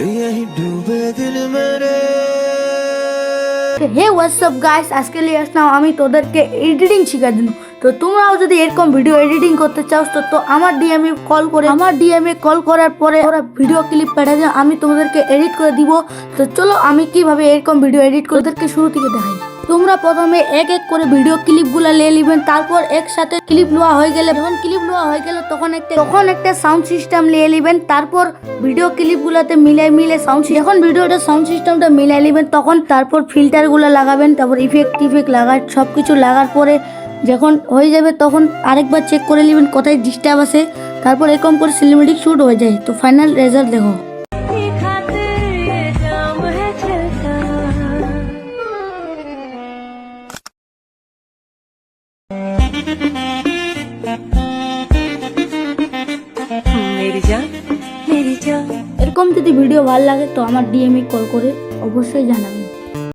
यही डूबे दिल मेरे। হে হোয়াটসঅ্যাপ গাইস, আজকে নিয়ে আসলাম আমি তোদেরকে এডিটিং শেখার জন্য। তো তোমরাও যদি এরকম ভিডিও এডিটিং করতে চাও তো আমার ডিএমএ কল করার পরে ওরা ভিডিও ক্লিপ পাঠাবে, আমি তোমাদেরকে এডিট করে দিব। তো চলো আমি কিভাবে এরকম ভিডিও এডিট করে ওদেরকে শুরু থেকে দেখাই। তোমরা প্রথমে এক এক করে ভিডিও ক্লিপগুলো নিয়ে নেবেন, তারপর একসাথে ক্লিপ নেওয়া হয়ে গেলে তখন একটা সাউন্ড সিস্টেম নিয়ে নেবেন, তারপর ভিডিও ক্লিপগুলোতে মিলে যখন ভিডিওটা সাউন্ড সিস্টেমটা মিলাই নেবেন তখন তারপর ফিল্টারগুলো লাগাবেন, তারপর ইফেক্ট সব কিছু লাগার পরে যখন হয়ে যাবে তখন আরেকবার চেক করে নেবেন কোথায় ডিস্টার্ব আছে, তারপর এরকম করে সিনেমেটিক শুট হয়ে যায়। তো ফাইনাল রেজাল্ট দেখো। এরকম যদি ভিডিও ভালো লাগে তো আমার ডিএমএ কল করে অবশ্যই জানাবেন।